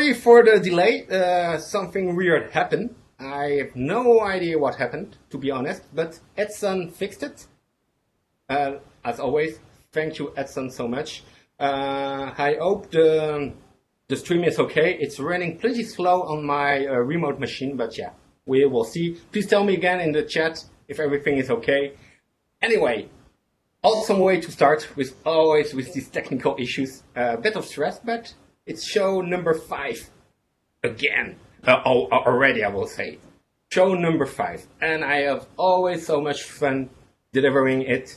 sorry for the delay. Something weird happened. I have no idea what happened, to be honest, but Edson fixed it. As always, thank you, Edson, so much. I hope the stream is okay. It's running pretty slow on my remote machine, but yeah, we will see. Please tell me again in the chat if everything is okay. Anyway, awesome way to start with always with these technical issues. A bit of stress, but it's show number 5 again. Already, I will say. Show number 5. And I have always so much fun delivering it,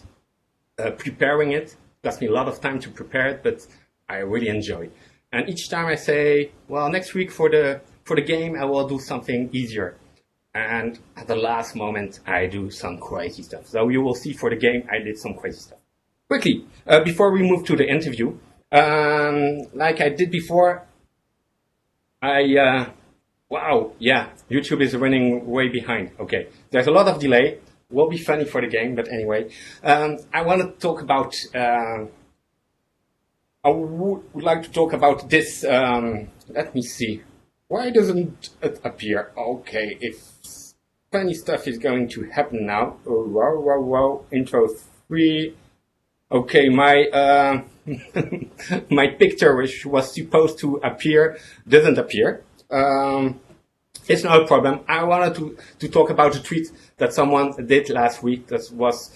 preparing it. Cost me a lot of time to prepare it, but I really enjoy. And each time I say, well, next week for the game, I will do something easier. And at the last moment, I do some crazy stuff. So you will see for the game, I did some crazy stuff. Quickly, before we move to the interview, like I did before, wow, yeah, YouTube is running way behind. Okay, there's a lot of delay. Will be funny for the game, but anyway, I want to talk about. I would like to talk about this. Let me see. Why doesn't it appear? Okay, if funny stuff is going to happen now. Oh, wow. Intro 3. Okay, my my picture, which was supposed to appear, doesn't appear. It's not a problem. I wanted to talk about a tweet that someone did last week. That was,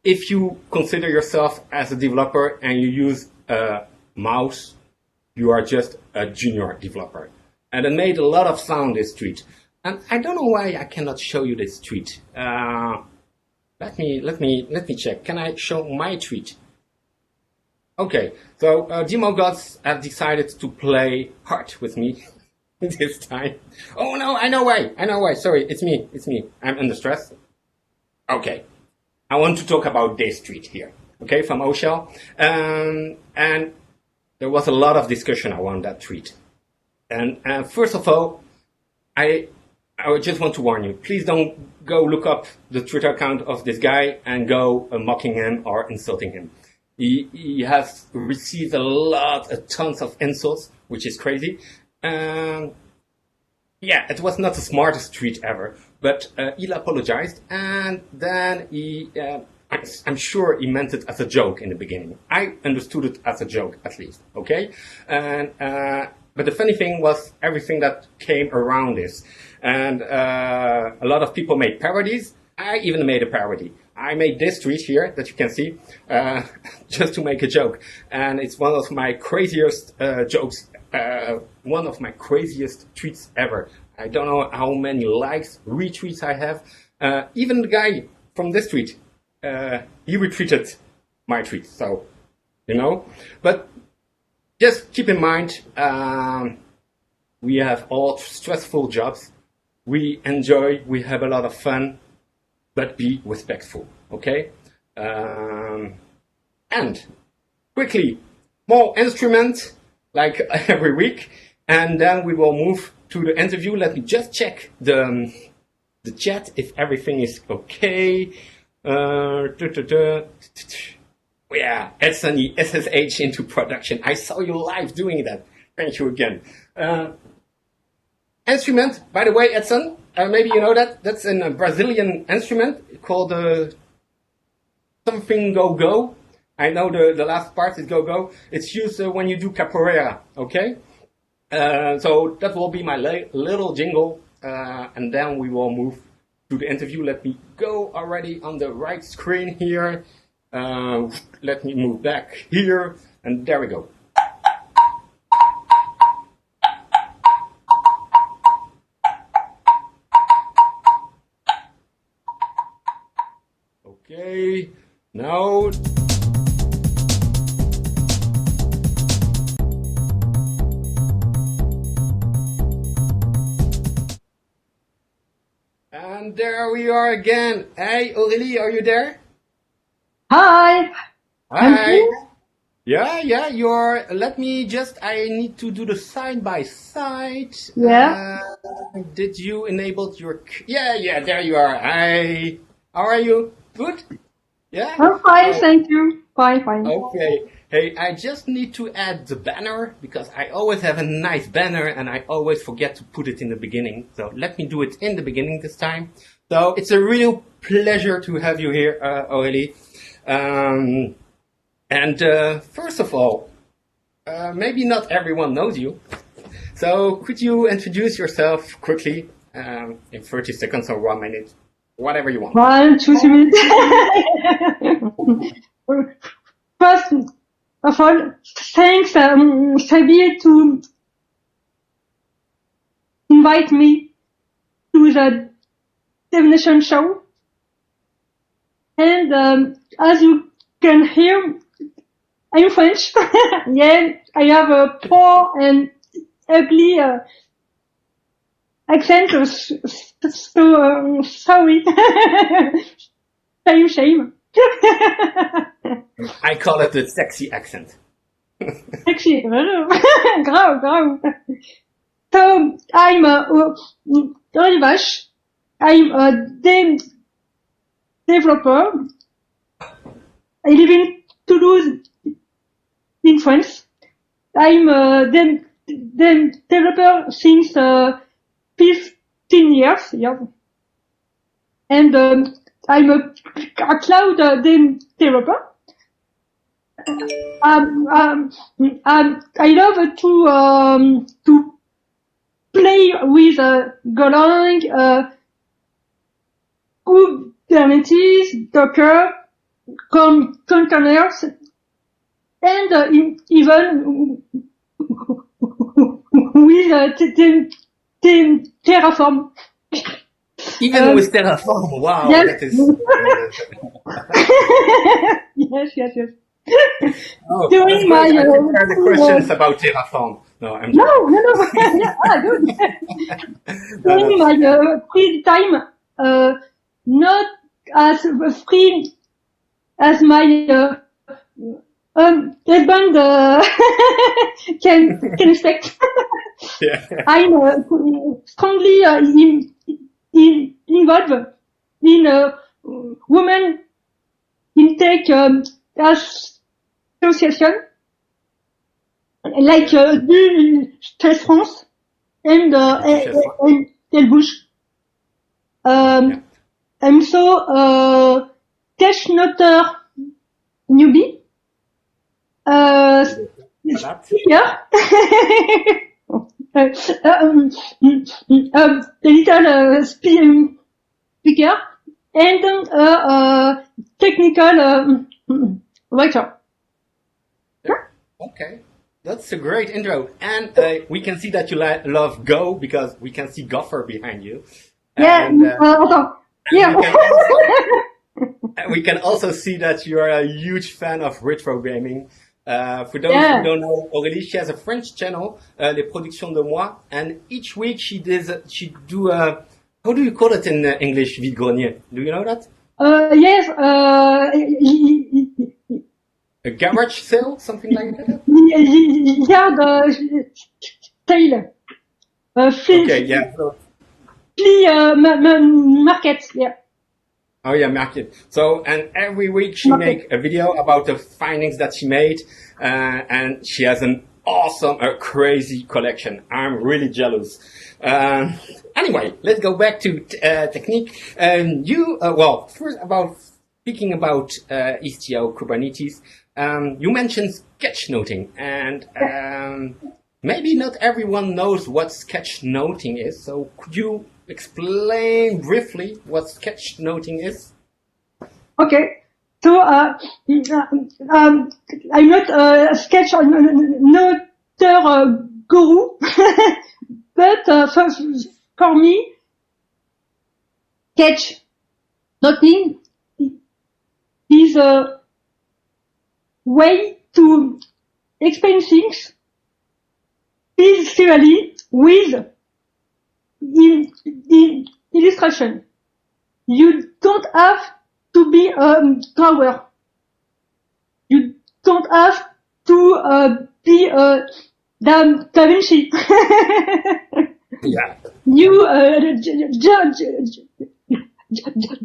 if you consider yourself as a developer and you use a mouse, you are just a junior developer. And it made a lot of sound, this tweet. And I don't know why I cannot show you this tweet. Let me check. Can I show my tweet? Okay, so Demo Gods have decided to play hard with me this time. Oh no, I know why. Sorry, it's me. I'm under stress. Okay, I want to talk about this tweet here. Okay, from Oshell. And there was a lot of discussion around that tweet. And first of all, I just want to warn you, please don't go look up the Twitter account of this guy and go mocking him or insulting him. He has received tons of insults, which is crazy. Yeah, it was not the smartest tweet ever, but he apologized, and then I'm sure he meant it as a joke in the beginning. I understood it as a joke, at least, okay? And but the funny thing was everything that came around this. And a lot of people made parodies. I even made a parody. I made this tweet here that you can see just to make a joke. And it's one of my craziest jokes, one of my craziest tweets ever. I don't know how many likes, retweets I have. Even the guy from this tweet, he retweeted my tweet. So, you know. But just keep in mind, we have all stressful jobs. We enjoy, we have a lot of fun, but be respectful, okay? And quickly, more instruments, like every week, and then we will move to the interview. Let me just check the chat if everything is okay. Yeah, Edson, SSH into production. I saw you live doing that. Thank you again. Instrument, by the way, Edson, maybe you know that. That's a Brazilian instrument called something go-go. I know the last part is go-go. It's used when you do capoeira, okay? So that will be my little jingle, and then we will move to the interview. Let me go already on the right screen here. Let me move back here, and there we go. Okay, now. And there we are again. Hey, Aurélie, are you there? Hi. Hi. Yeah, you're, let me just, I need to do the side by side. Yeah. Did you enable your, yeah, there you are. Hi. How are you? Good? Yeah? I'm fine, thank you. Fine. Okay. Hey, I just need to add the banner because I always have a nice banner and I always forget to put it in the beginning. So let me do it in the beginning this time. So it's a real pleasure to have you here, Aurélie. First of all, maybe not everyone knows you. So could you introduce yourself quickly in 30 seconds or 1 minute, whatever you want. 1, 2, 3 minutes. First of all, thanks, Sabi, to invite me to the DevNation show. And as you can hear, I'm French. Yeah, I have a poor and ugly accent, so sorry. Shame. I call it the sexy accent. Sexy. Grave. So I'm Aurélie Vache. I'm a developer. I live in Toulouse, in France. I'm a developer since 15 years. Yeah. And I'm a cloud developer. I love to play with Golang, Kubernetes, Docker, containers, and even with Terraform. Even with Terraform, wow, yes. that is... yes. Oh, During my the questions about Terraform. No, I'm no. Yeah, good. During my free time, not as free as my husband can expect. Yeah. I'm strongly involved in women intake association like du Stress France and Bush. I'm so cache noter newbie. Yeah. A little speaker and technical writer. Okay, that's a great intro. And we can see that you love Go because we can see Gopher behind you. Yeah. Yeah. We can also see that you are a huge fan of retro gaming. For those who don't know, Aurélie, she has a French channel, Les Productions de Moi, and each week she do how do you call it in English, vide-grenier? Do you know that? Yes. A garage sale, something like that? Yard sale. Okay, yeah. Flea market, yeah. Oh yeah, market. So, and every week she make a video about the findings that she made, and she has an awesome, crazy collection. I'm really jealous. Anyway, let's go back to technique. Well, first speaking about Istio Kubernetes, you mentioned sketchnoting, and maybe not everyone knows what sketchnoting is. So could you explain briefly what sketchnoting is? Okay. So I'm not a sketch noter guru, but for me, sketch noting is a way to explain things visually with illustration. You don't have to be a drawer. You don't have to be a Da Vinci. Yeah. You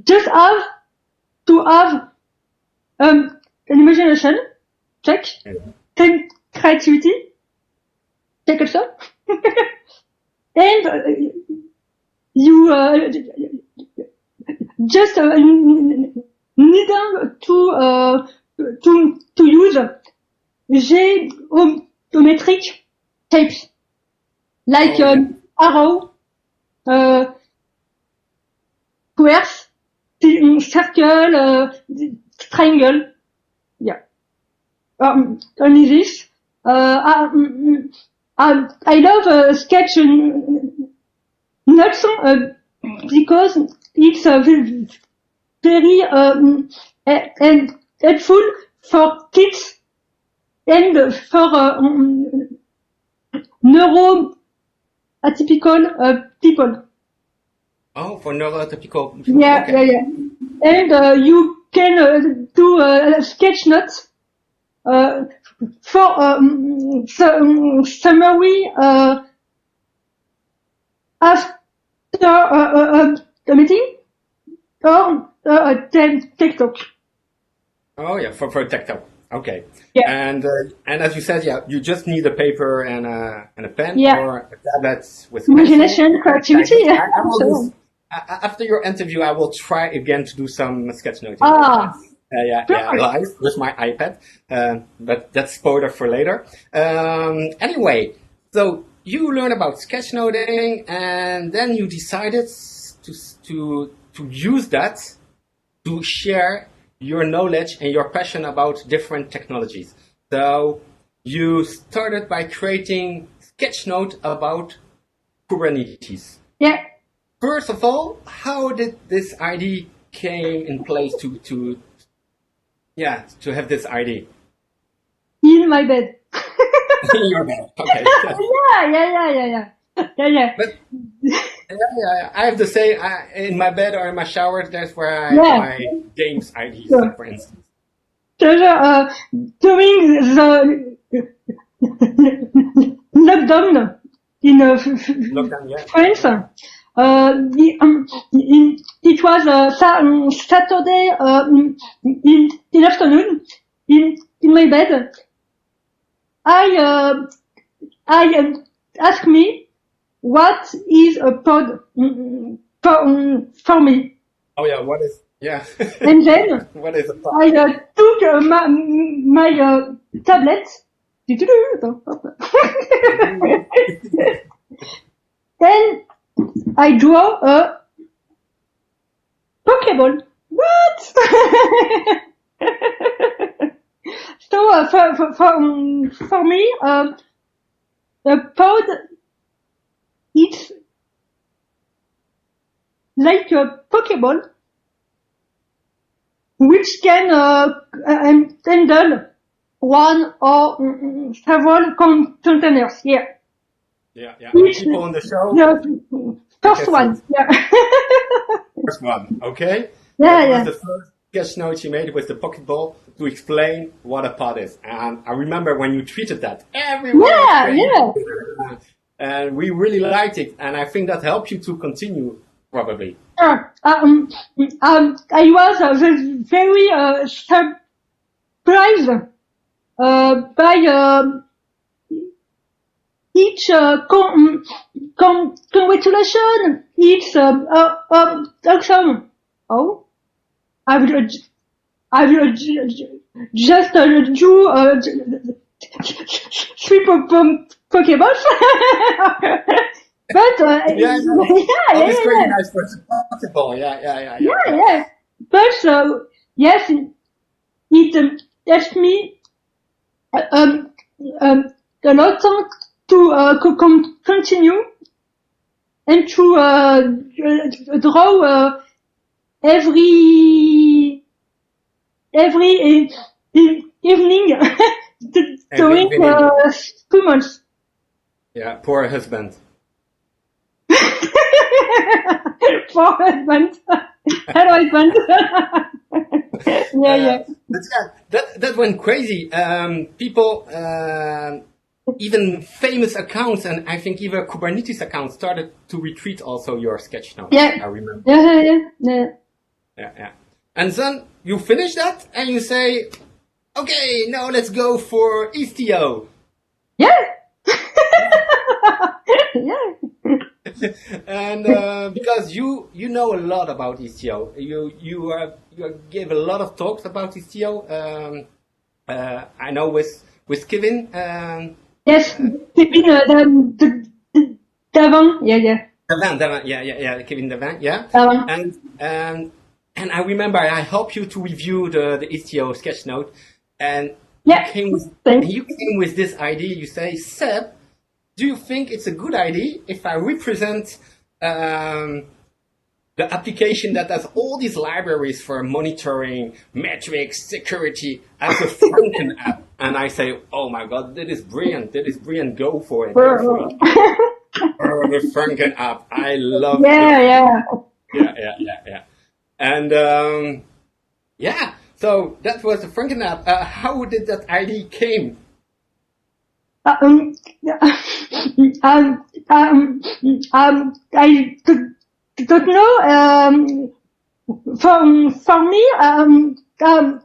just have to have an imagination check. Yeah. Creativity, check also. And you just need to use geometric shapes like arrow, squares, circle, triangle. Yeah. Only this. I love sketch notes because it's very and helpful for kids and for neuroatypical people. Oh, for neurotypical people. Yeah, okay. yeah. And you can do sketch notes for summary after the meeting or TikTok. Oh yeah, for tech talk. Okay. Yeah. And as you said, yeah, you just need a paper and a pen Yeah. or a tablet with Imagination, creativity. I will do, after your interview, I will try again to do some sketchnoting. Yeah, live with my iPad. But that's spoiler for later. Anyway, so you learned about sketchnoting, and then you decided to use that to share your knowledge and your passion about different technologies. So you started by creating sketchnote about Kubernetes. Yeah. First of all, how did this idea came in place to have this idea? In my bed. In your bed, okay. Yeah. But I have to say, in my bed or in my shower, that's where I have my games ideas, for instance. During the lockdown in France, it was Saturday in afternoon in my bed. I asked me what is a pod for me. Oh yeah, what is And then what is a pod? I took my tablet. Then I draw a Pokeball. What? So for me, a pod, it's like a Pokeball, which can handle one or several containers. Yeah. Yeah. People on the show. The first one. Yeah. First one. Okay. Yeah. That was the first sketchnote you made with the Pokeball to explain what a pod is. And I remember when you tweeted that, everyone was crazy. And we really liked it. And I think that helped you to continue, probably. I was very surprised by each congratulation. It's awesome. Oh, I will just do 3 Pokeballs. But it's pretty nice for Pokeball. Yeah. But yes, it helps me a lot to continue and to draw every evening during 2 months. Yeah, poor husband. Poor husband. Hello, husband. Yeah. That went crazy. People, even famous accounts, and I think even Kubernetes accounts started to retweet also your sketch notes. Yeah. I remember. Yeah. Yeah. And then you finish that and you say, okay, now let's go for Istio. Yeah. Yeah. And because you know a lot about Istio, you gave a lot of talks about Istio. I know with Kevin. Yes, Davon. Yeah. Devin, yeah, Kevin Devin, yeah. Davon. And I remember I helped you to review the Istio sketch note, and Yeah. you came with this idea. You say, Seb, do you think it's a good idea if I represent the application that has all these libraries for monitoring, metrics, security as a Franken app? And I say, oh my God, that is brilliant. Go for it. The Franken app. I love it. Yeah. And yeah, so that was the Franken app. How did that idea came? I don't know. For me, I have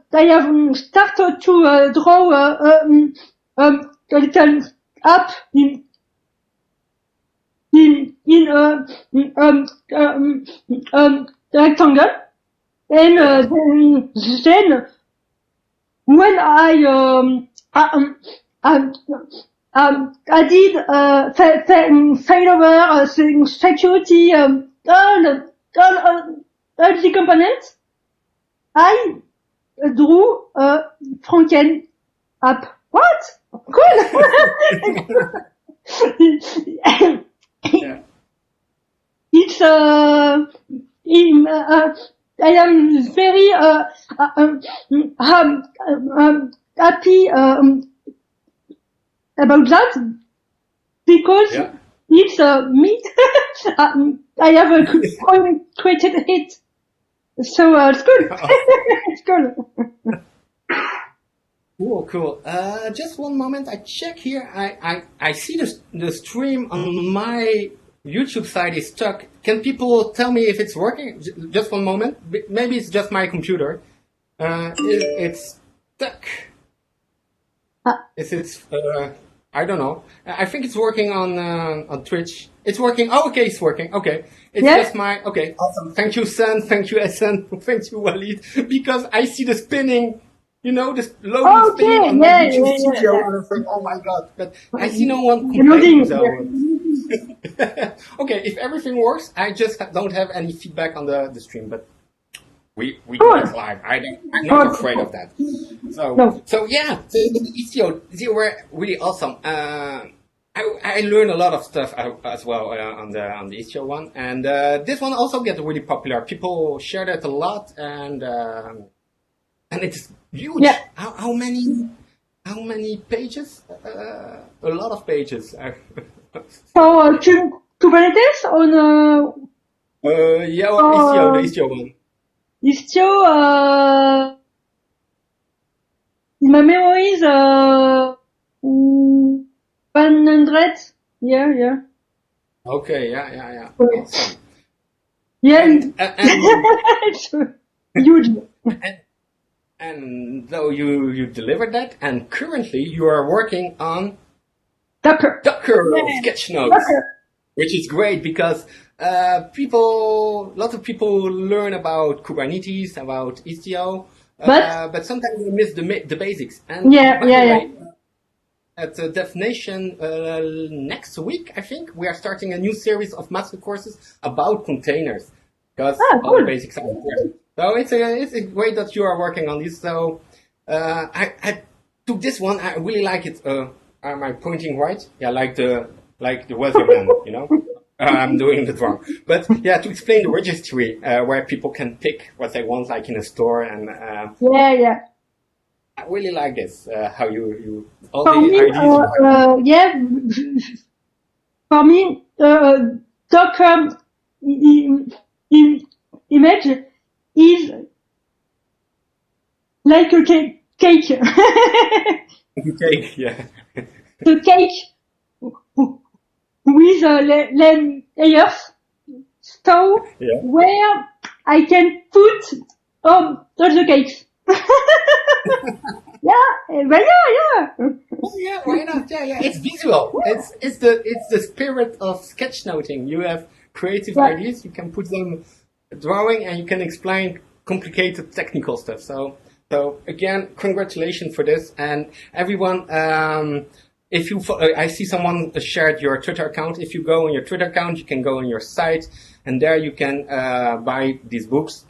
started to draw a little app in rectangle, and then when I did failover security all the components. I drew a Franken app. What? Cool. Yeah. It's I am very happy about that because it's me. I have created it, so it's good. It's good. Cool. Just one moment. I check here. I see the stream on my YouTube side is stuck. Can people tell me if it's working? Just one moment. Maybe it's just my computer. It's stuck. It's I don't know. I think it's working on Twitch. It's working. Oh, okay, it's working. Okay. It's just my, okay, awesome. Thank you, San. Thank you, Essen. Thank you, Walid. Because I see the spinning, this loading spinning on my YouTube studio. And I think, oh my God. But I see no one complaining. So. Okay, if everything works, I just don't have any feedback on the stream, but we do it live. I'm not afraid of that. So yeah, the Istio, they were really awesome. I learned a lot of stuff as well on the Istio one, and this one also get really popular. People shared it a lot, and it's huge. Yeah. How many pages? A lot of pages. So Kubernetes on Istio, the Istio one. Istio, in my memory is 100. Yeah. Okay, yeah. Awesome. Yeah, and it's huge. And though you delivered that, and currently you are working on Docker sketch notes, which is great because lots of people learn about Kubernetes, about Istio, but sometimes we miss the basics. And by the way, at DevNation next week, I think we are starting a new series of master courses about containers because all the basics are important. So it's great that you are working on this. So I took this one. I really like it. Am I pointing right? Yeah, like the weatherman, I'm doing it wrong. But yeah, to explain the registry, where people can pick what they want, like in a store, and yeah. I really like this. How you all For the me, ideas. For me, Docker image is like a cake. Cake, yeah. The cake with layers, so where I can put all the cakes. But yeah. Oh, yeah, why not? Yeah. It's visual. It's the spirit of sketchnoting. You have creative ideas. You can put them drawing, and you can explain complicated technical stuff. So again, congratulations for this, and everyone. If you, I see someone shared your Twitter account. If you go on your Twitter account, you can go on your site, and there you can buy these books.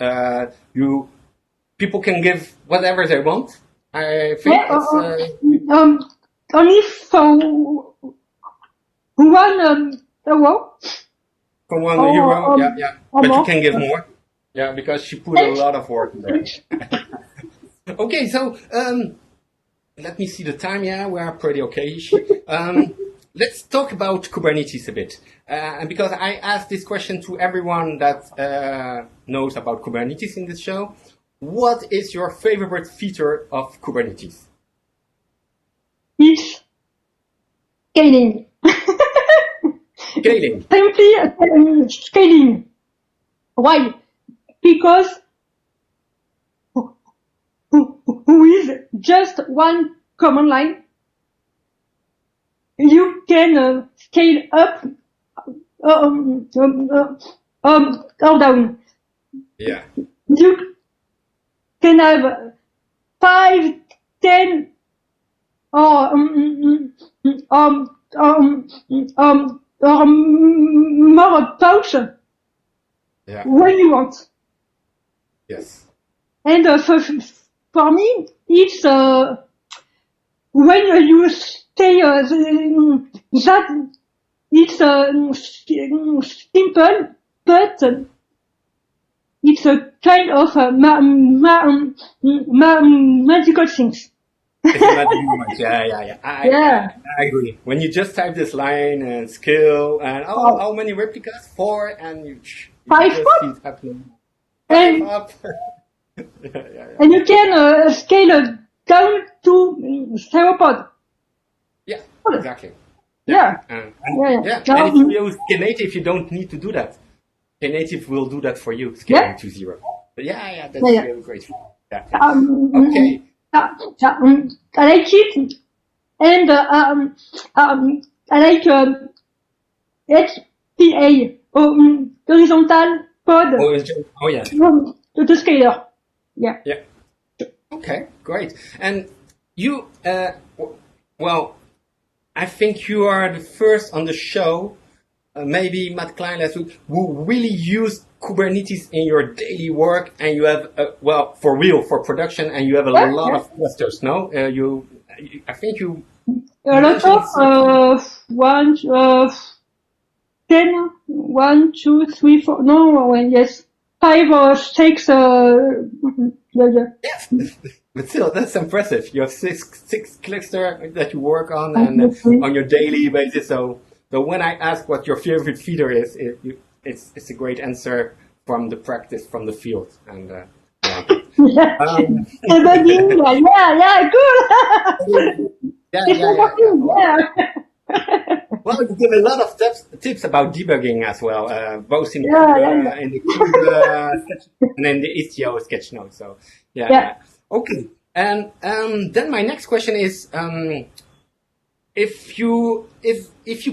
People can give whatever they want. I think only for €1. For €1, yeah. But more. You can give more. Yeah, because she put a lot of work in there. Okay, so let me see the time. Yeah, we are pretty okay. Let's talk about Kubernetes a bit. And because I asked this question to everyone that knows about Kubernetes in this show, what is your favorite feature of Kubernetes? It's scaling. Scaling. Simply scaling. Why? Because with just one command line, you can scale up or down. Yeah. You can have 5, 10, or more pouch when you want. Yes. And for me, it's when you say that it's simple, but it's a kind of magical things. It's a magic moment. Yeah. I agree. When you just type this line and skill and how many replicas? 4, and you 5 just see it happening. 5 up. And you can scale down to 0 pod. Yeah, exactly. Yeah. And if you use Knative, you don't need to do that. Knative will do that for you, scaling to 0. But that's really great. Yeah. Okay. I like it, and I like HPA, horizontal pod. Oh yeah. The scaler. Yeah. Okay, great. And you, well, I think you are the first on the show, maybe Matt Klein last week, who really used Kubernetes in your daily work, and you have, for real, for production, and you have a lot of clusters, no? I think you... A lot of 10, 1, 2, 3, 4, no, yes, 5 or 6, Yes, but still, that's impressive. You have six clusters that you work on and on your daily basis. So when I ask what your favorite feature is, it's a great answer from the practice, from the field. And good. Well, you give a lot of tips about debugging as well, both in the Cube and in the Istio sketch note. So okay. And then my next question is, if you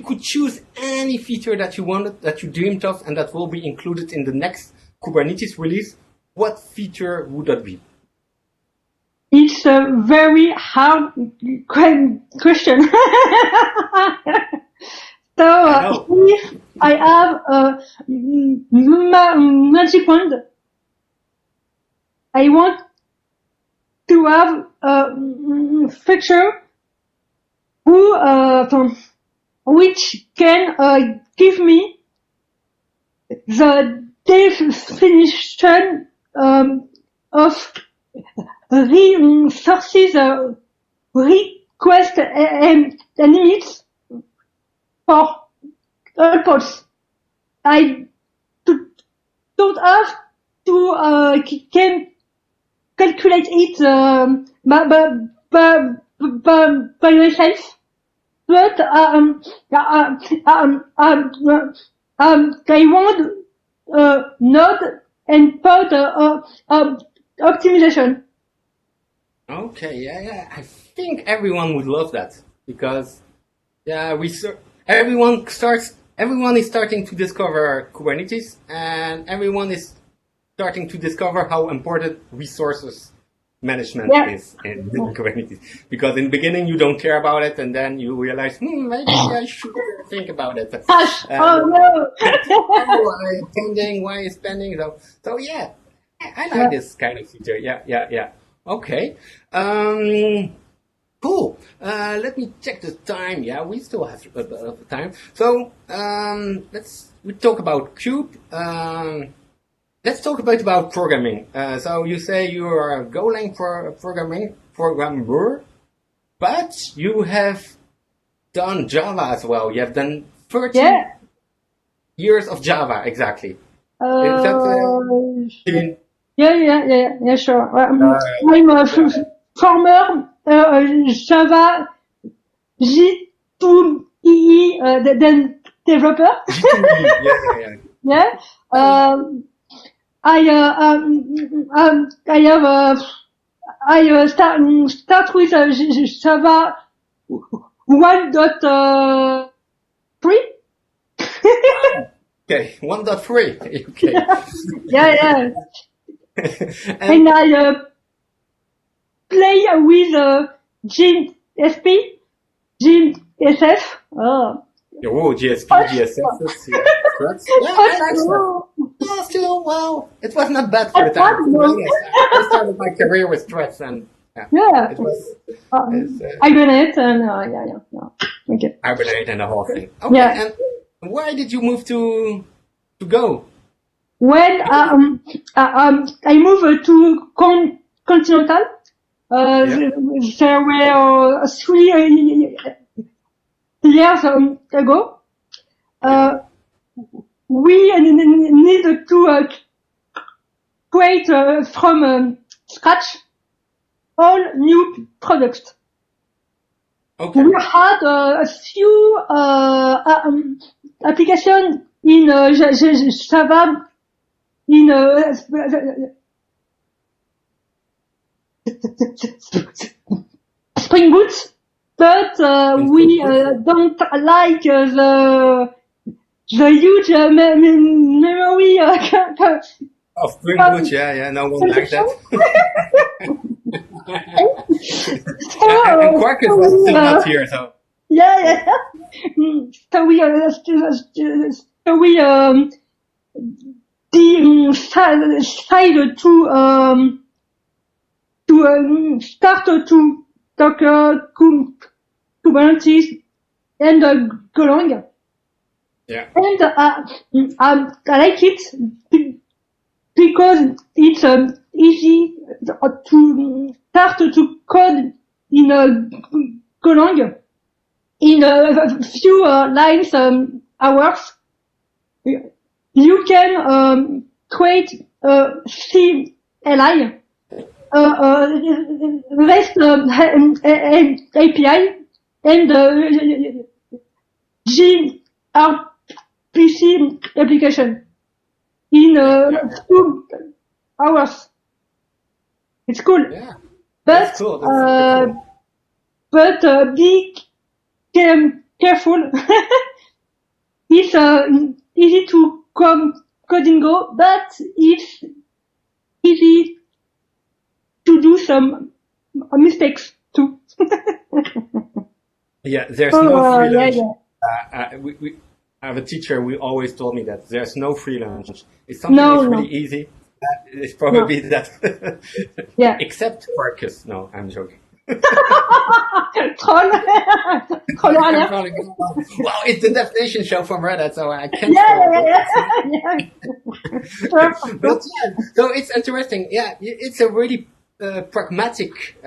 could choose any feature that you wanted, that you dreamed of, and that will be included in the next Kubernetes release, what feature would that be? It's a very hard question. So if I have a magic wand, I want to have a feature which can give me the definition of resources request and limits for all pods. I don't have to can calculate it by myself, but I want node and pod optimization. Okay, yeah. I think everyone would love that because yeah, everyone is starting to discover Kubernetes, and everyone is starting to discover how important resources management Yeah. is in Kubernetes. Because in the beginning you don't care about it, and then you realize, maybe I should think about it. Hush. Oh And no. why is pending? So yeah, I like Yeah. this kind of feature. Yeah. Okay. Cool. Let me check the time. Yeah, we still have a bit of time. So we talk about Cube. Let's talk a bit about programming. So you say you are a Golang programmer, but you have done Java as well. You have done 30 Yeah. years of Java, exactly. Is that in- Yeah, sure. I'm a former Java J2EE then developer. G2E? Yeah. Yeah. I have start with Java 1.3. Okay, 1.3. Okay. Yeah. And And I play with GSP, GSF. Oh. GSP, GSS, yeah, correct. Yeah, I like that. Oh, still, well, it was not bad for the time. To be honest, I started my career with Threads, and Yeah. it was Hibernate and yeah. Okay. Hibernate and the whole thing. Okay, Yeah. and why did you move to Go? When I moved to Continental, Yeah. there were 3 years ago. We needed to create from scratch all new products. Okay. We had a few applications in Java, in Spring Boot, but we don't like the huge memory Oh, Spring Boot, yeah, no one likes that. And Quarkus was still not here, so. Yeah. So we decided to start to talk Kubernetes and Golang. Yeah. And I like it because it's easy to start to code in Golang in a few lines, hours. You can create a CLI, REST API, and gRPC application in 2 hours. It's cool. Yeah. But That's cool. That's cool. be careful. It's easy to code and go, but it's easy to do some mistakes too. Yeah, there's no free lunch. Yeah. We I have a teacher who always told me that there's no free lunch. If something is really easy, it's probably that. Yeah. Except Quarkus. No, I'm joking. Troll. Well, it's the DevNation show from Reddit, so I can't. Yeah. But yeah, so it's interesting. Yeah, it's a really pragmatic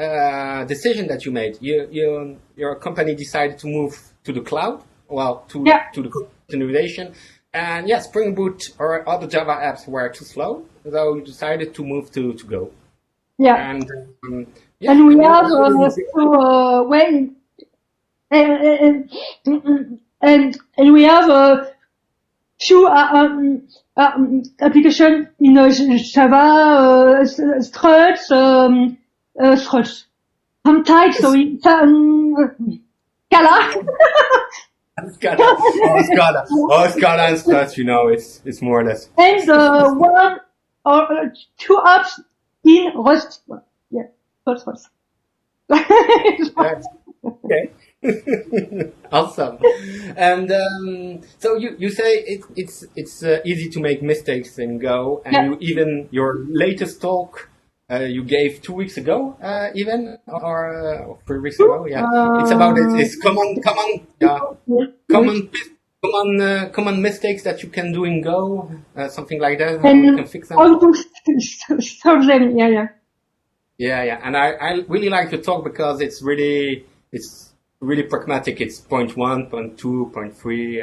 decision that you made. Your company decided to move to the cloud, to the continuation, and yeah, Spring Boot or other Java apps were too slow, so you decided to move to Go. Yeah. And and we have and we have a few application in Java, struts, Struts. Sometimes, so Scala. Scala and Struts, it's more or less. And one or two apps in Rust. Yeah, Rust. Okay. Awesome. And so you say it's easy to make mistakes in Go, and your latest talk you gave 2 weeks ago, even or 3 weeks ago. Yeah, it's about it's common mistakes that you can do in Go, something like that. How you can fix them. How to solve them? Yeah. Yeah, and I really like your talk because it's really pragmatic. It's point 1, point 2, point 3.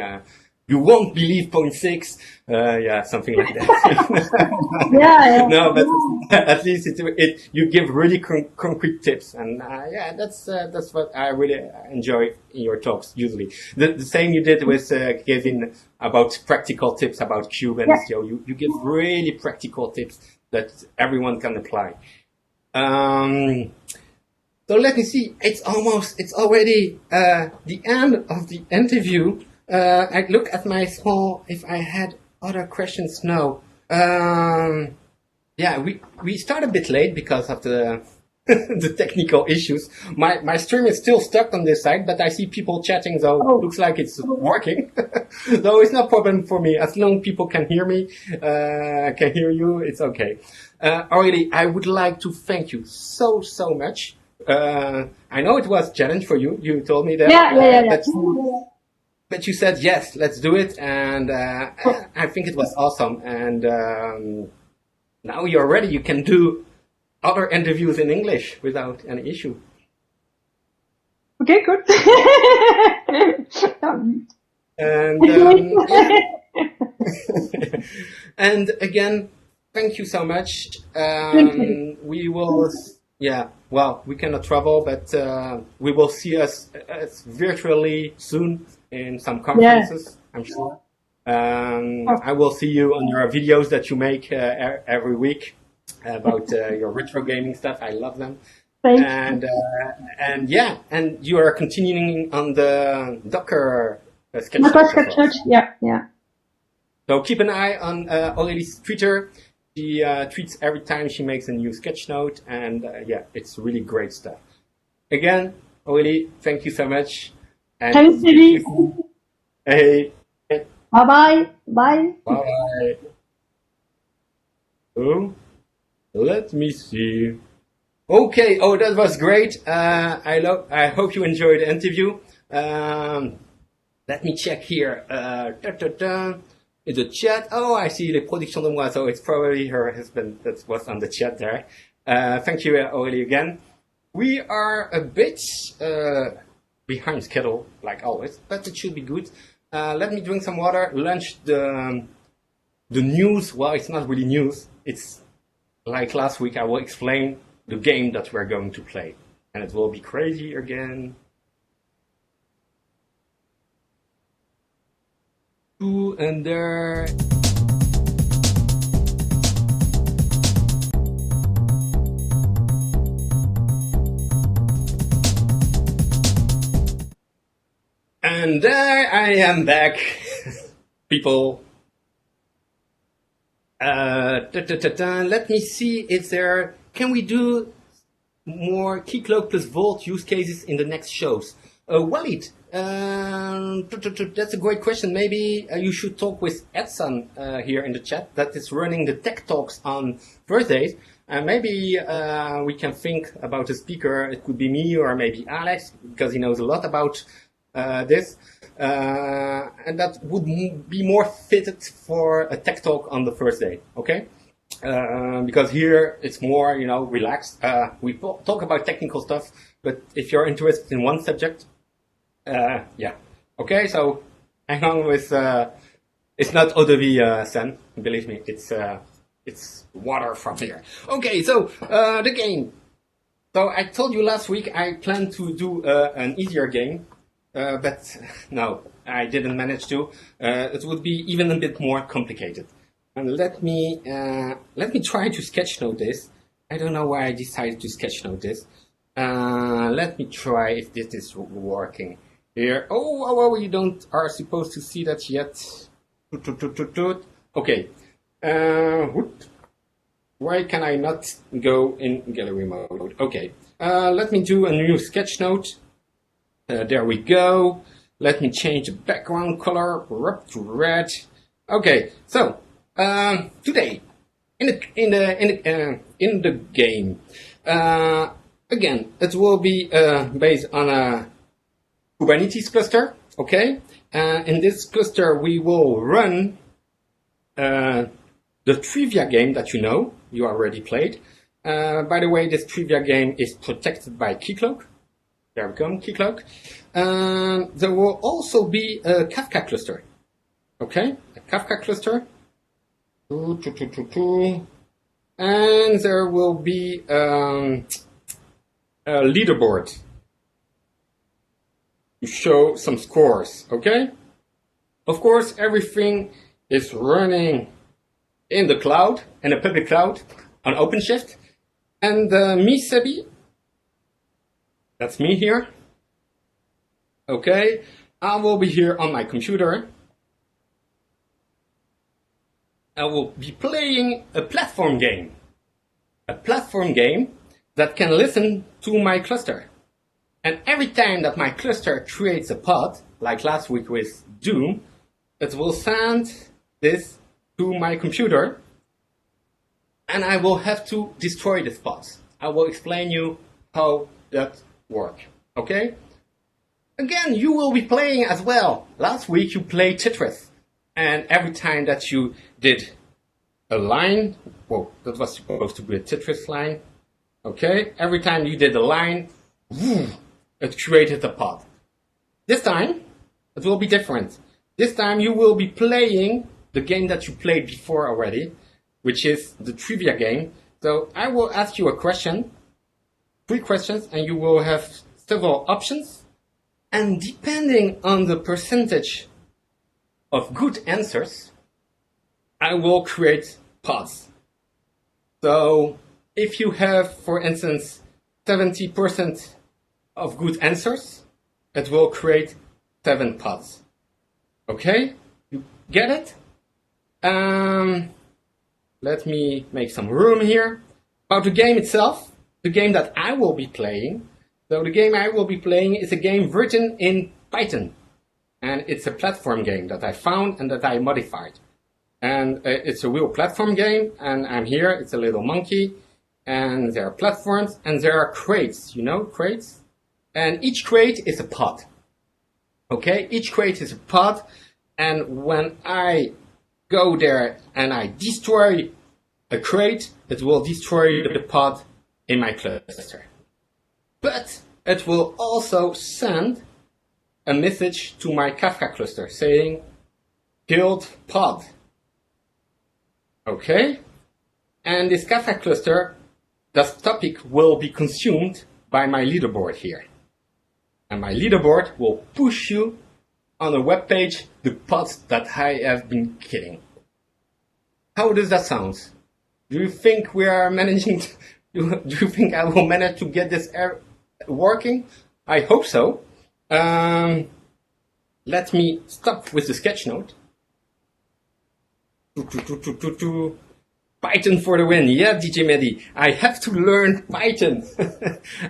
You won't believe point 6. Something like that. Yeah. No, but at least you give really concrete tips, and that's what I really enjoy in your talks. Usually, the same you did with giving about practical tips about Cube and Istio. You give really practical tips that everyone can apply. So let me see. It's already the end of the interview. I look at my small. If I had other questions, no. We start a bit late because of the the technical issues. My stream is still stuck on this side, but I see people chatting, so looks like it's working. So it's no problem for me. As long as people can hear me, can hear you, it's okay. Aurélie, I would like to thank you so much. I know it was a challenge for you. You told me that. Yeah. But you said, yes, let's do it. And I think it was awesome. And now you're ready. You can do other interviews in English without any issue. Okay, good. And, and again, thank you so much. We will, we cannot travel, but we will see us virtually soon in some conferences, I'm sure. I will see you on your videos that you make every week about your retro gaming stuff. I love them. Thanks. And you are continuing on the Docker sketch. Yeah. So keep an eye on Aurélie's Twitter. She tweets every time she makes a new sketch note, and it's really great stuff. Again, Aurélie, thank you so much. And thanks, Billy. Hey. Bye. Bye. Oh, let me see. Okay. Oh, that was great. I hope you enjoyed the interview. Let me check here. In the chat. Oh, I see Les Productions de Moi. So it's probably her husband that was on the chat there. Thank you, Aurélie, again. We are a bit behind schedule, like always, but it should be good. Let me drink some water, launch the news. Well, it's not really news. It's like last week, I will explain the game that we're going to play. And it will be crazy again. And there. And there I am back, people. Let me see, can we do more Keycloak plus Vault use cases in the next shows? Walid, that's a great question. Maybe you should talk with Edson here in the chat that is running the tech talks on Thursdays. Maybe we can think about a speaker. It could be me or maybe Alex, because he knows a lot about this. And that would be more fitted for a tech talk on the Thursday, okay? Because here it's more, relaxed. We talk about technical stuff, but if you're interested in one subject, okay, so hang on with, it's not eau de vie, Sen, believe me, it's water from here. Okay, so, the game. So I told you last week I planned to do an easier game, but no, I didn't manage to. It would be even a bit more complicated. And let me try to sketch note this. I don't know why I decided to sketchnote this. Let me try if this is working here. Oh, you are supposed to see that yet. Okay. Why can I not go in gallery mode? Okay. Let me do a new sketchnote. There we go. Let me change the background color up to red. Okay. So today in the game, again, it will be based on a Kubernetes cluster. Okay. In this cluster, we will run the trivia game that you already played. By the way, this trivia game is protected by Keycloak. There we go, Keycloak. There will also be a Kafka cluster. Okay, a Kafka cluster. And there will be a leaderboard to show some scores. Okay? Of course, everything is running in the cloud, in a public cloud, on OpenShift. And me, Sebi, that's me here. Okay, I will be here on my computer. I will be playing a platform game. A platform game that can listen to my cluster. And every time that my cluster creates a pod, like last week with Doom, it will send this to my computer, and I will have to destroy this pod. I will explain you how that works. Okay? Again, you will be playing as well. Last week you played Tetris, and every time that you did a line, well, that was supposed to be a Tetris line. Okay? Every time you did a line, it created a pod. This time, it will be different. This time you will be playing the game that you played before already, which is the trivia game. So I will ask you a question, 3 questions, and you will have several options. And depending on the percentage of good answers, I will create pods. So if you have, for instance, 70% of good answers, it will create 7 pods. Okay? You get it? Let me make some room here. About the game itself, the game that I will be playing. So the game I will be playing is a game written in Python. And it's a platform game that I found and that I modified. And it's a real platform game, and I'm here, it's a little monkey, and there are platforms, and there are crates, crates? And each crate is a pod. Okay, each crate is a pod, and when I go there and I destroy a crate, it will destroy the pod in my cluster. But it will also send a message to my Kafka cluster saying, killed pod. Okay? And this Kafka cluster, this topic will be consumed by my leaderboard here. And my leaderboard will push you on a web page the pods that I have been killing. How does that sound? Do you think we are managing to, do you think I will manage to get this working? I hope so. Let me stop with the sketch note. Python for the win. Yeah, DJ Mehdi. I have to learn Python.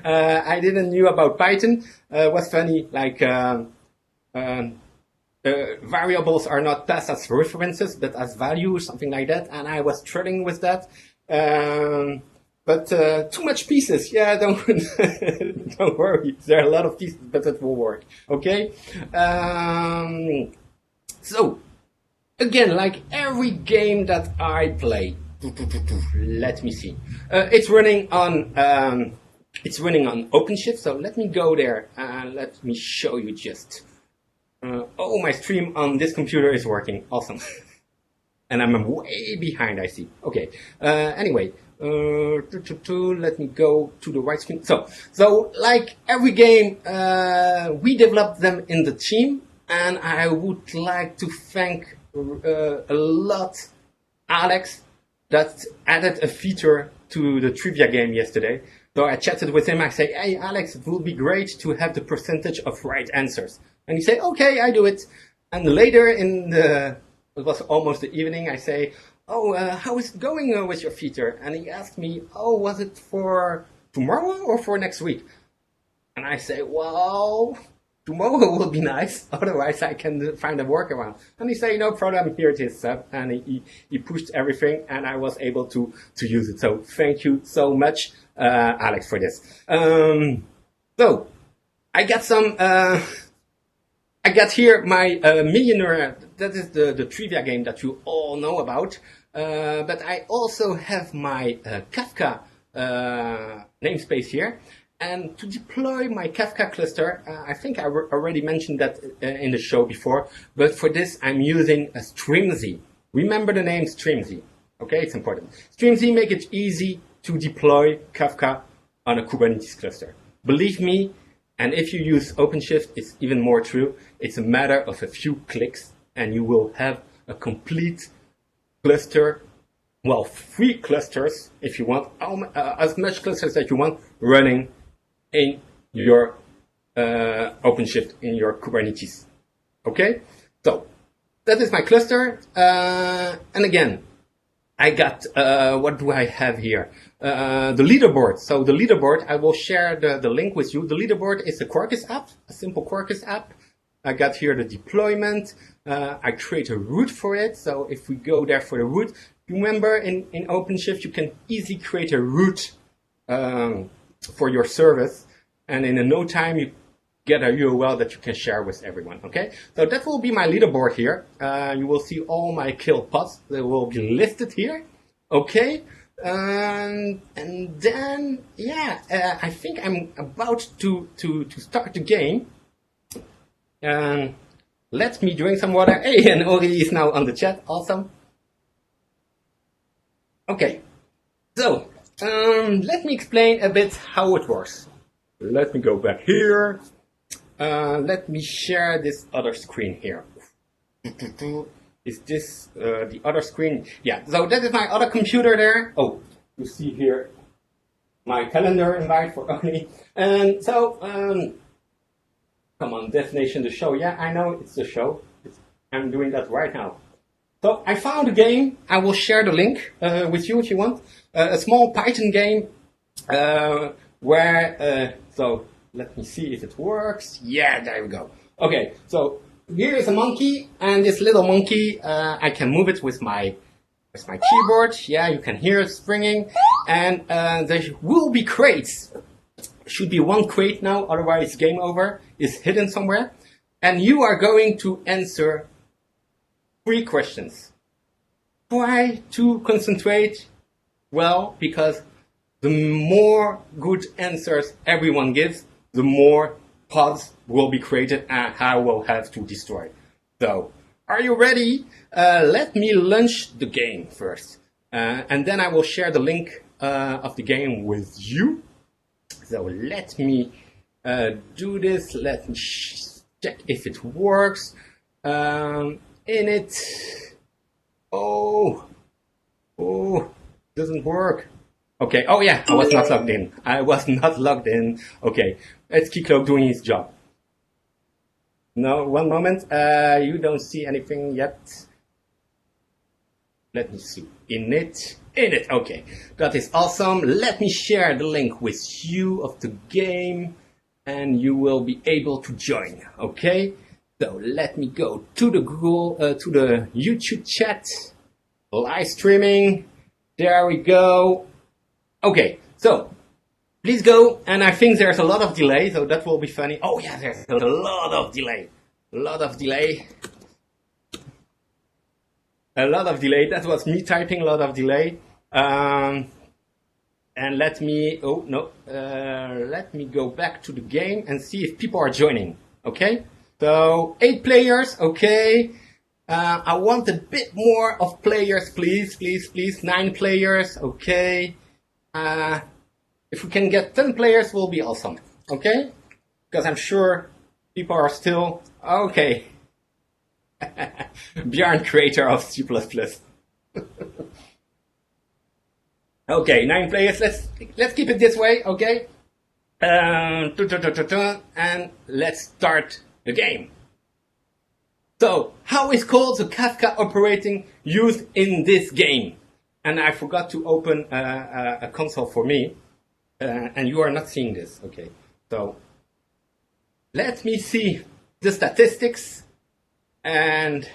I didn't knew about Python. It was funny, like variables are not passed as references, but as values, something like that. And I was struggling with that. But too much pieces. Yeah, don't don't worry. There are a lot of pieces, but it will work. Okay. So again, like every game that I play, let me see. It's running on OpenShift. So let me go there and let me show you just. Oh, my stream on this computer is working. Awesome. And I'm way behind, I see. Okay. Anyway, let me go to the right screen. So like every game, we developed them in the team, and I would like to thank a lot Alex that added a feature to the trivia game yesterday. So I chatted with him. I say, hey, Alex, it would be great to have the percentage of right answers. And he said, okay, I do it. And later it was almost the evening, I say, oh, how is it going with your feature? And he asked me, oh, was it for tomorrow or for next week? And I say, well, tomorrow will be nice. Otherwise, I can find a workaround. And he say, no problem. Here it is, Seb. And he pushed everything, and I was able to use it. So thank you so much, Alex, for this. So I got some. I got here my Millionaire. That is the trivia game that you all know about. But I also have my Kafka namespace here. And to deploy my Kafka cluster, I think I already mentioned that in the show before, but for this I'm using a Streamzy. Remember the name Streamzy, okay? It's important. Streamzy make it easy to deploy Kafka on a Kubernetes cluster. Believe me, and if you use OpenShift, it's even more true. It's a matter of a few clicks and you will have a complete cluster, well, 3 clusters if you want, as much clusters that you want running in your OpenShift, in your Kubernetes. Okay? So, that is my cluster. And again, I got, what do I have here? The leaderboard. So the leaderboard, I will share the link with you. The leaderboard is a Quarkus app, a simple Quarkus app. I got here the deployment. I create a root for it. So if we go there for the root, remember in OpenShift, you can easily create a root for your service, and in no time you get a URL that you can share with everyone. Okay, so that will be my leaderboard here. You will see all my kill pods. They will be listed here. Okay, and then yeah, I think I'm about to start the game. Let me drink some water. Hey, and Aurélie is now on the chat. Awesome. Okay, so let me explain a bit how it works. Let me go back here. Let me share this other screen here. Is this the other screen? Yeah, so that is my other computer there. Oh, you see here my calendar invite for Aurélie. And so, come on, DevNation, the show. Yeah, I know it's the show. I'm doing that right now. So I found a game. I will share the link with you if you want. A small Python game where, so let me see if it works. Yeah, there we go. Okay, so here is a monkey, and this little monkey, I can move it with my keyboard. Yeah, you can hear it springing. And there will be crates. Should be 1 crate now, otherwise game over. It's hidden somewhere. And you are going to answer 3 questions. Try to concentrate well, because the more good answers everyone gives, the more pods will be created and I will have to destroy. So, are you ready? Let me launch the game first. And then I will share the link of the game with you. So let me do this. Let me check if it works. In it. Oh, doesn't work. Okay. Oh yeah, I was not logged in. Okay, it's Keycloak doing his job. No, one moment. You don't see anything yet. Let me see. In it. Okay, that is awesome. Let me share the link with you of the game, and you will be able to join. Okay. So let me go to the to the YouTube chat, live streaming. There we go. Okay, so please go. And I think there's a lot of delay, so that will be funny. Oh yeah, there's a lot of delay. That was me typing. A lot of delay. And let me. Oh no. Let me go back to the game and see if people are joining. Okay. So 8 players, okay. I want a bit more of players, please. 9 players, okay. If we can get 10 players, will be awesome, okay? Because I'm sure people are still okay. Bjorn, creator of C++. Okay, 9 players. Let's keep it this way. Okay. And let's start the game. So, how is called the Kafka operating used in this game? And I forgot to open a console for me, and you are not seeing this. Okay, so let me see the statistics, and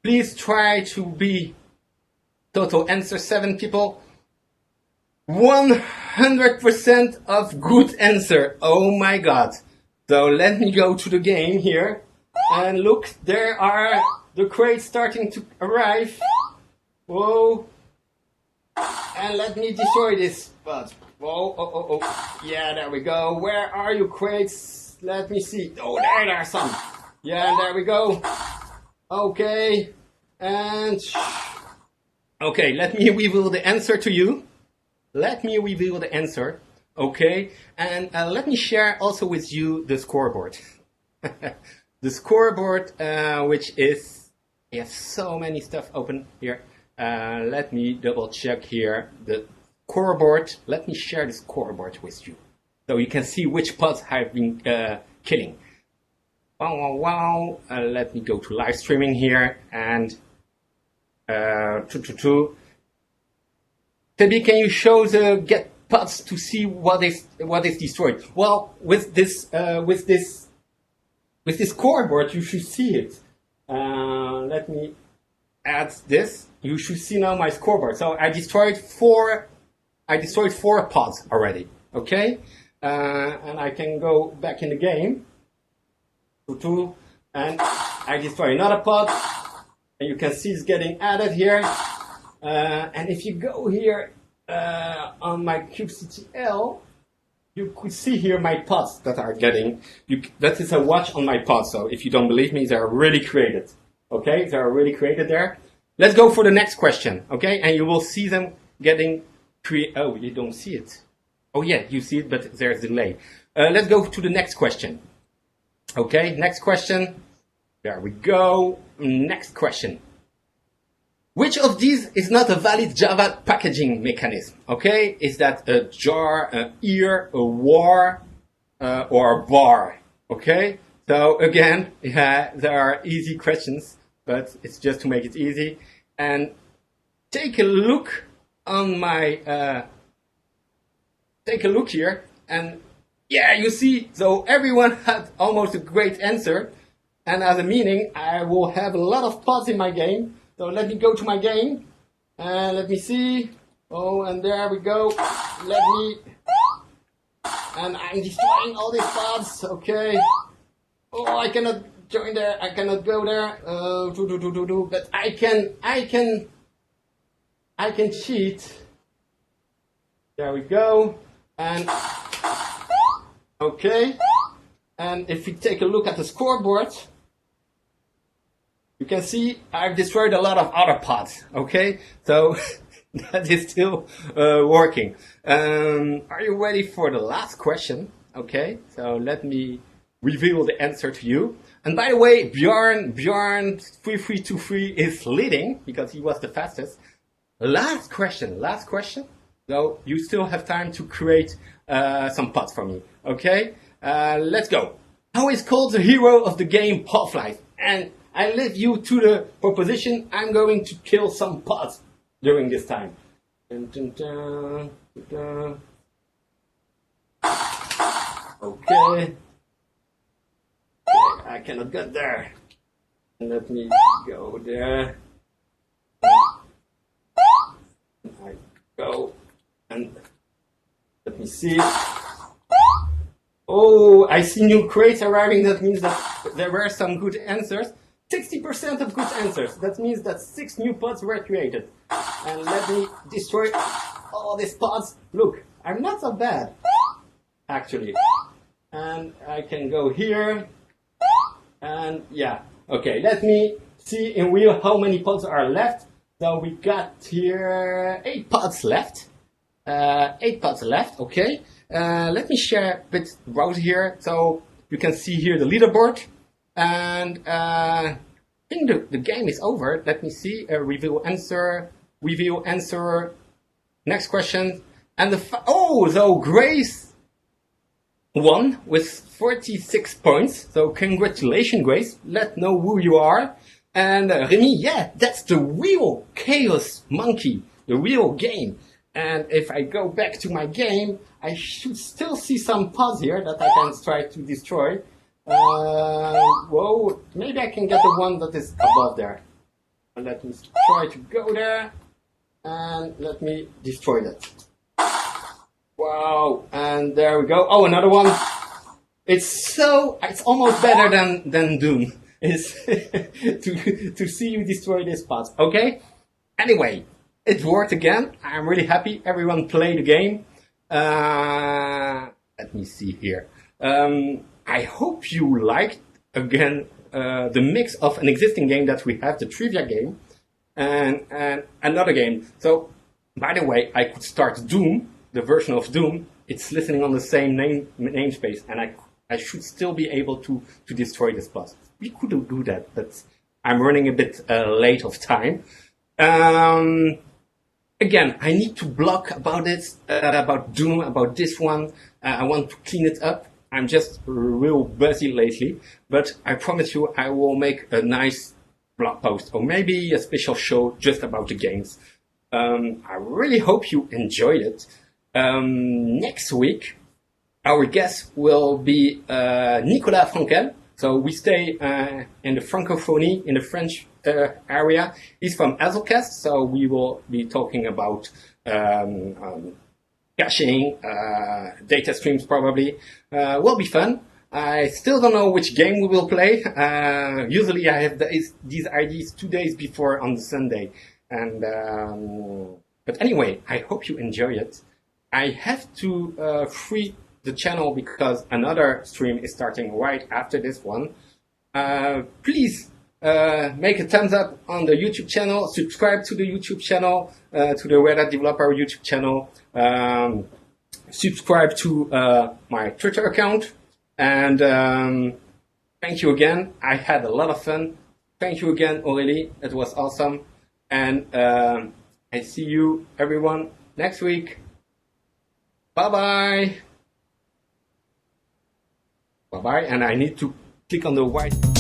please try to be total answer 7 people. 100% of good answer. Oh my god. So let me go to the game here. And look, there are the crates starting to arrive. Whoa. And let me destroy this. But, whoa, oh. Yeah, there we go. Where are you, crates? Let me see. Oh, there are some. Yeah, there we go. Okay. And, okay, let me reveal the answer to you. Let me reveal the answer. Okay. And let me share also with you the scoreboard. The scoreboard, which is, we have so many stuff open here. Let me double check here the scoreboard. Let me share the scoreboard with you, so you can see which pods I've been killing. Wow. Let me go to live streaming here and Tebi, can you show the get pods to see what is destroyed? Well, with this scoreboard, you should see it. Let me add this. You should see now my scoreboard. So I destroyed four pods already. Okay, and I can go back in the game. And I destroy another pod, and you can see it's getting added here. And if you go here on my kubectl, you could see here my pods that are getting, that is a watch on my pod. So if you don't believe me, they are really created. Okay, they are really created there. Let's go for the next question. Okay, and you will see them getting oh, you don't see it. Oh yeah, you see it, but there's a delay. Let's go to the next question. Okay, next question. There we go. Next question. Which of these is not a valid Java packaging mechanism? Okay, is that a jar, an ear, a war, or a bar? Okay, so again, yeah, there are easy questions, but it's just to make it easy. And take a look on my, take a look here, and yeah, you see, so everyone had almost a great answer, and as a meaning, I will have a lot of pods in my game. So let me go to my game, and let me see. Oh, and there we go. And I'm destroying all these pods. Okay. Oh, I cannot join there. I cannot go there. But I can cheat. There we go. And okay. And if we take a look at the scoreboard, you can see I've destroyed a lot of other pods, okay? So that is still working. Are you ready for the last question? Okay, so let me reveal the answer to you. And by the way, Bjorn3323 is leading because he was the fastest. Last question. So you still have time to create some pods for me, okay? Let's go. How is called the hero of the game Half-Life? And I leave you to the proposition. I'm going to kill some pods during this time. Okay. I cannot get there. Let me go there. I go and let me see. Oh, I see new crates arriving. That means that there were some good answers. 60% of good answers. That means that 6 new pods were created. And let me destroy all these pods. Look, I'm not so bad, actually. And I can go here. And yeah, okay, let me see in real how many pods are left. So we got here 8 pods left. 8 pods left, okay. Let me share a bit browser here. So you can see here the leaderboard. And I think the game is over. Let me see. Reveal answer. next question. And so Grace won with 46 points. So congratulations, Grace. Let know who you are. And Remy, yeah, that's the real Chaos Monkey, the real game. And if I go back to my game, I should still see some pods here that I can try to destroy. Whoa, maybe I can get the one that is above there. Let me try to go there. And let me destroy that. Wow, and there we go. Oh, another one. It's almost better than Doom. Is to see you destroy this spot. Okay? Anyway, it worked again. I'm really happy everyone played the game. Let me see here. I hope you liked, again, the mix of an existing game that we have, the trivia game, and another game. So, by the way, I could start Doom, the version of Doom. It's listening on the same namespace, and I should still be able to destroy this boss. We could do that, but I'm running a bit late of time. Again, I need to blog about it, about Doom, about this one. I want to clean it up. I'm just real busy lately, but I promise you I will make a nice blog post or maybe a special show just about the games. I really hope you enjoyed it. Next week, our guest will be Nicolas Frankel. So we stay in the Francophonie, in the French area. He's from Hazelcast, so we will be talking about caching, data streams probably. Will be fun. I still don't know which game we will play. Usually I have these ideas 2 days before on the Sunday. But anyway, I hope you enjoy it. I have to free the channel because another stream is starting right after this one. Please make a thumbs up on the YouTube channel, subscribe to the YouTube channel, to the Red Hat Developer YouTube channel, subscribe to my Twitter account, and thank you again. I had a lot of fun. Thank you again, Aurélie. It was awesome. And I see you, everyone, next week. Bye-bye. Bye-bye. And I need to click on the white...